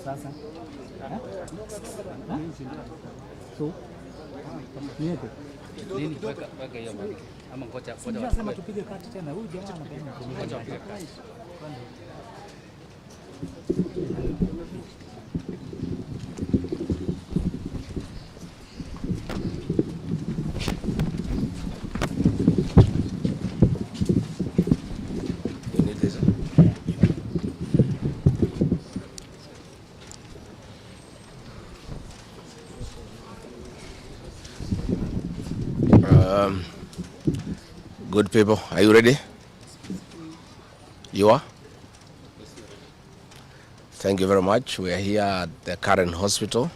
Sasa. So. Niete. Nini weka hiyo bwana. Ama ngoja sema tupige kati tena. Huyu jamaa anapenda ngoja tupige kati. Good people, are you ready? You are? Thank you very much. We are here at the current hospital.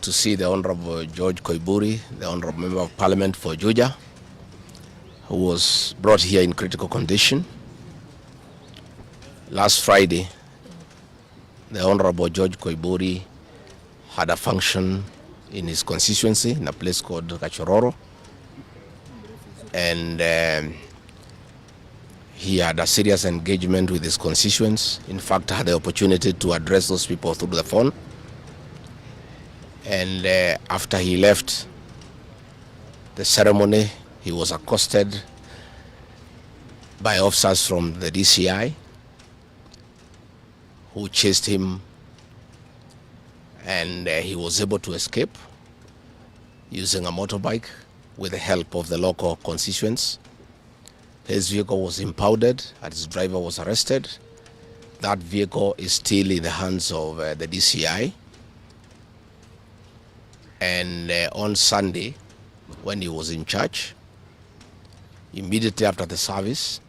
To see the Honorable George Koiburi, the Honorable Member of Parliament for Juja, who was brought here in critical condition. Last Friday, the Honorable George Koiburi had a function in his constituency in a place called Gachagua, and he had a serious engagement with his constituents. In fact, I had the opportunity to address those people through the phone. And after he left the ceremony, he was accosted by officers from the DCI who chased him, and he was able to escape using a motorbike with the help of the local constituents. His vehicle was impounded and his driver was arrested. That vehicle is still in the hands of the DCI. And on Sunday, when he was in church, immediately after the service,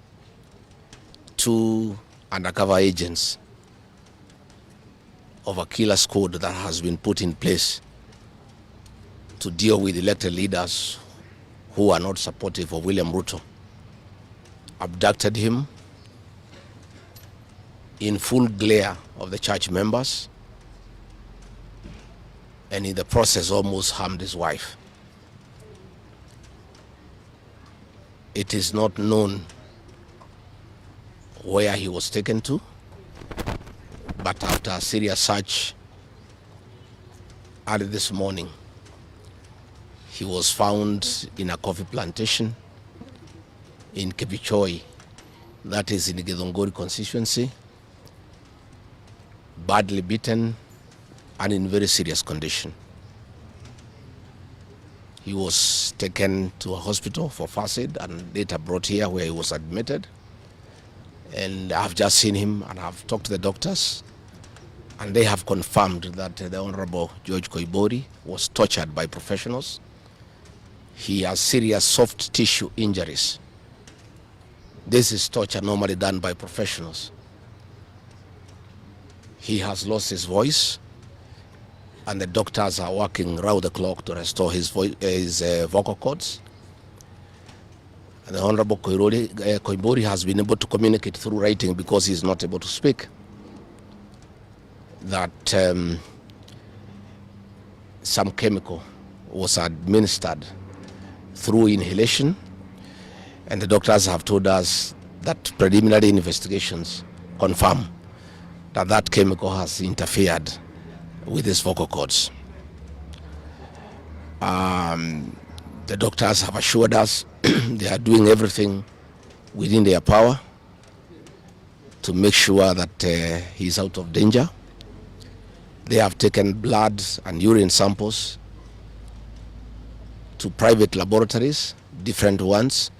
2 undercover agents of a killer squad that has been put in place to deal with elected leaders who are not supportive of William Ruto abducted him in full glare of the church members, and in the process almost harmed his wife. It is not known where he was taken to, but after a serious search early this morning, he was found in a coffee plantation in Kibichoi, that is in the Githunguri constituency, badly beaten and in very serious condition. He was taken to a hospital for first aid and later brought here where he was admitted. And I've just seen him and I've talked to the doctors, and they have confirmed that the Honorable George Koiburi was tortured by professionals. He has serious soft tissue injuries. This is torture normally done by professionals. He has lost his voice, and the doctors are working round the clock to restore his vocal cords. And the Honorable Koiburi has been able to communicate through writing because he is not able to speak. That some chemical was administered through inhalation, and the doctors have told us that preliminary investigations confirm that that chemical has interfered with his vocal cords. The doctors have assured us they are doing everything within their power to make sure that he is out of danger. They have taken blood and urine samples to private laboratories, different ones,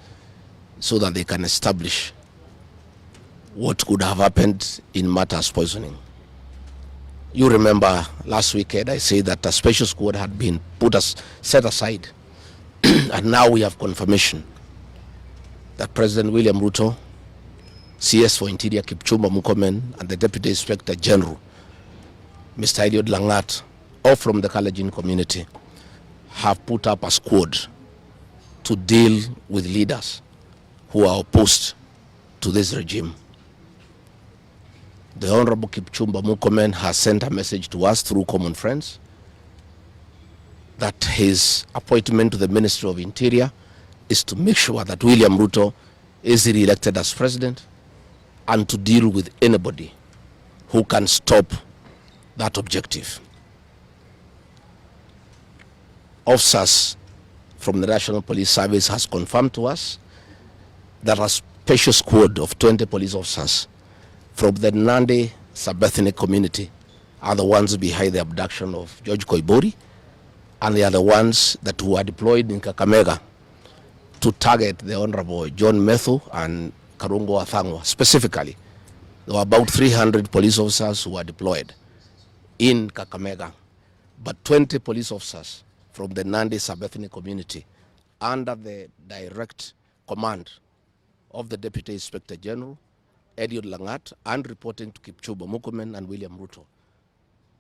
so that they can establish what could have happened in Mata's poisoning. You remember last weekend I said that a special squad had been set aside and now we have confirmation that President William Ruto, CS for Interior Kipchumba Murkomen, and the Deputy Inspector General, Mr. Eliud Langat, all from the Kalenjin community, have put up a squad to deal with leaders who are opposed to this regime. The Honorable Kipchumba Murkomen has sent a message to us through common friends that his appointment to the Ministry of Interior is to make sure that William Ruto is re-elected as president and to deal with anybody who can stop that objective. Officers from the National Police Service has confirmed to us that a special squad of 20 police officers from the Nandi sub-ethnic community are the ones behind the abduction of George Koibori, and they are the ones that were deployed in Kakamega to target the Honorable John Methu and Karungo Athangwa. Specifically, there were about 300 police officers who were deployed in Kakamega, but 20 police officers from the Nandi sub-ethnic community under the direct command of the Deputy Inspector General, Eliud Langat, and reporting to Kipchumba Murkomen and William Ruto,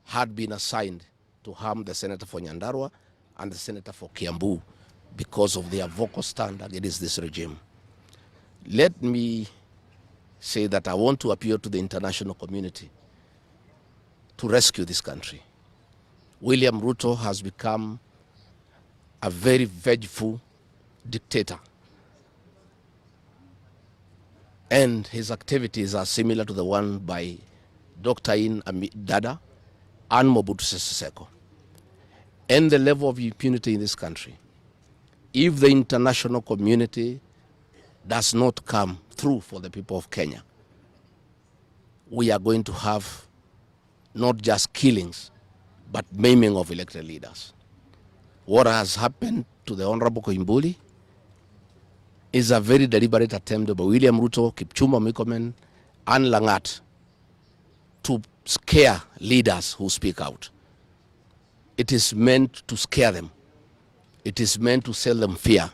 had been assigned to harm the Senator for Nyandarua and the Senator for Kiambu because of their vocal stand against this regime. Let me say that I want to appeal to the international community to rescue this country. William Ruto has become a very vengeful dictator, and his activities are similar to the one by Dr. Dada and Mobutu Sese Seko. And the level of impunity in this country, if the international community does not come through for the people of Kenya, we are going to have not just killings, but maiming of elected leaders. What has happened to the Honorable Koimbuli is a very deliberate attempt by William Ruto, Kipchumba Murkomen, and Langat to scare leaders who speak out. It is meant to scare them. It is meant to sell them fear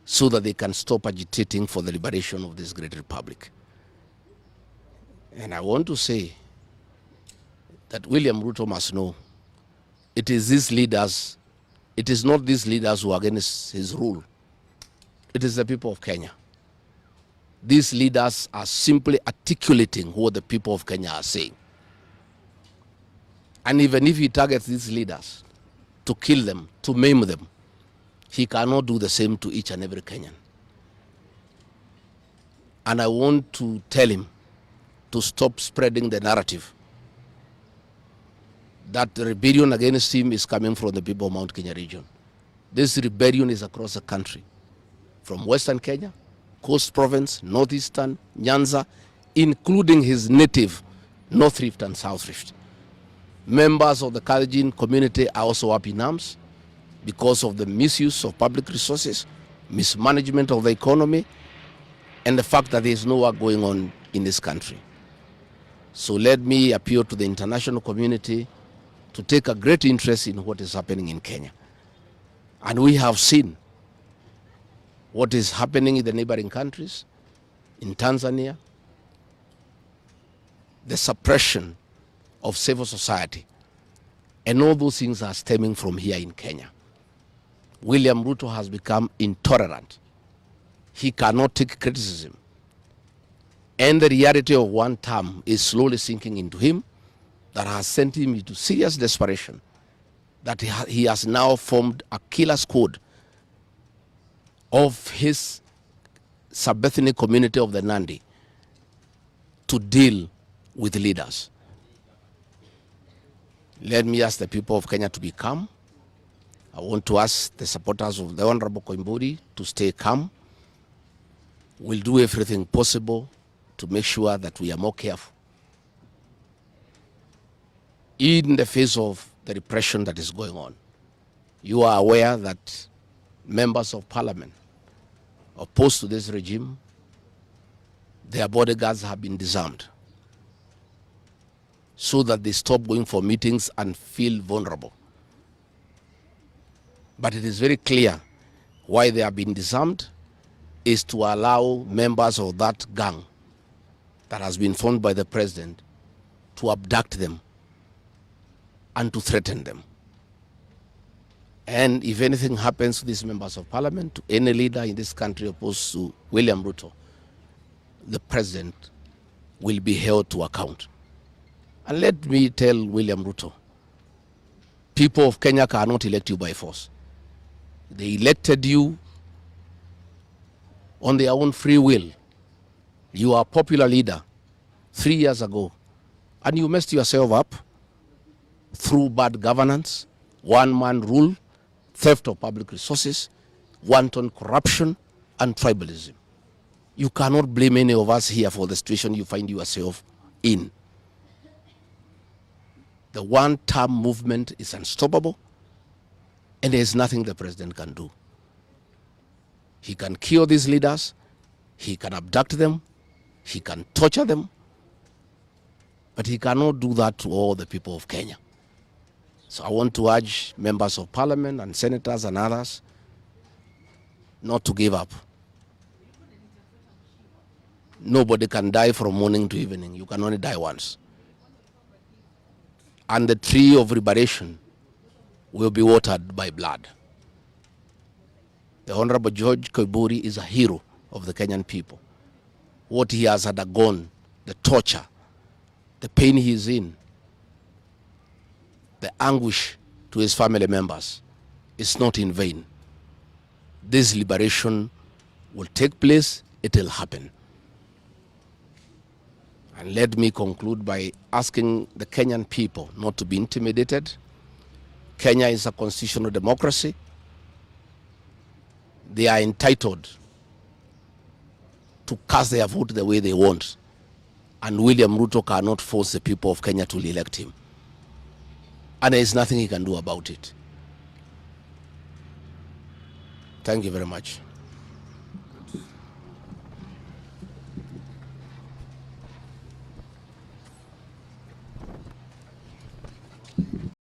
so that they can stop agitating for the liberation of this great republic. And I want to say that William Ruto must know it is these leaders, it is not these leaders who are against his rule. It is the people of Kenya. These leaders are simply articulating what the people of Kenya are saying. And even if he targets these leaders to kill them, to maim them, he cannot do the same to each and every Kenyan. And I want to tell him to stop spreading the narrative that the rebellion against him is coming from the people of Mount Kenya region. This rebellion is across the country, from Western Kenya, Coast Province, Northeastern, Nyanza, including his native North Rift and South Rift. Members of the Kalenjin community are also up in arms because of the misuse of public resources, mismanagement of the economy, and the fact that there is no work going on in this country. So let me appeal to the international community to take a great interest in what is happening in Kenya. And we have seen what is happening in the neighboring countries, in Tanzania, the suppression of civil society, and all those things are stemming from here in Kenya. William Ruto has become intolerant. He cannot take criticism. And the reality of one term is slowly sinking into him, that has sent him into serious desperation, that he has now formed a killer squad of his sub-ethnic community of the Nandi to deal with leaders. Let me ask the people of Kenya to be calm. I want to ask the supporters of the Honorable Koimburi to stay calm. We'll do everything possible to make sure that we are more careful in the face of the repression that is going on. You are aware that members of parliament opposed to this regime, their bodyguards have been disarmed so that they stop going for meetings and feel vulnerable. But it is very clear why they have been disarmed is to allow members of that gang that has been formed by the president to abduct them and to threaten them. And if anything happens to these members of parliament, to any leader in this country opposed to William Ruto, the president will be held to account. And let me tell William Ruto, people of Kenya cannot elect you by force. They elected you on their own free will. You are a popular leader 3 years ago, and you messed yourself up through bad governance, one-man rule, theft of public resources, wanton corruption, and tribalism. You cannot blame any of us here for the situation you find yourself in. The one-term movement is unstoppable, and there is nothing the president can do. He can kill these leaders, he can abduct them, he can torture them, but he cannot do that to all the people of Kenya. So I want to urge members of parliament and senators and others not to give up. Nobody can die from morning to evening. You can only die once. And the tree of liberation will be watered by blood. The Honorable George Koiburi is a hero of the Kenyan people. What he has undergone, the torture, the pain he is in, the anguish to his family members is not in vain. This liberation will take place, it will happen. And let me conclude by asking the Kenyan people not to be intimidated. Kenya is a constitutional democracy. They are entitled to cast their vote the way they want. And William Ruto cannot force the people of Kenya to elect him. And there is nothing he can do about it. Thank you very much.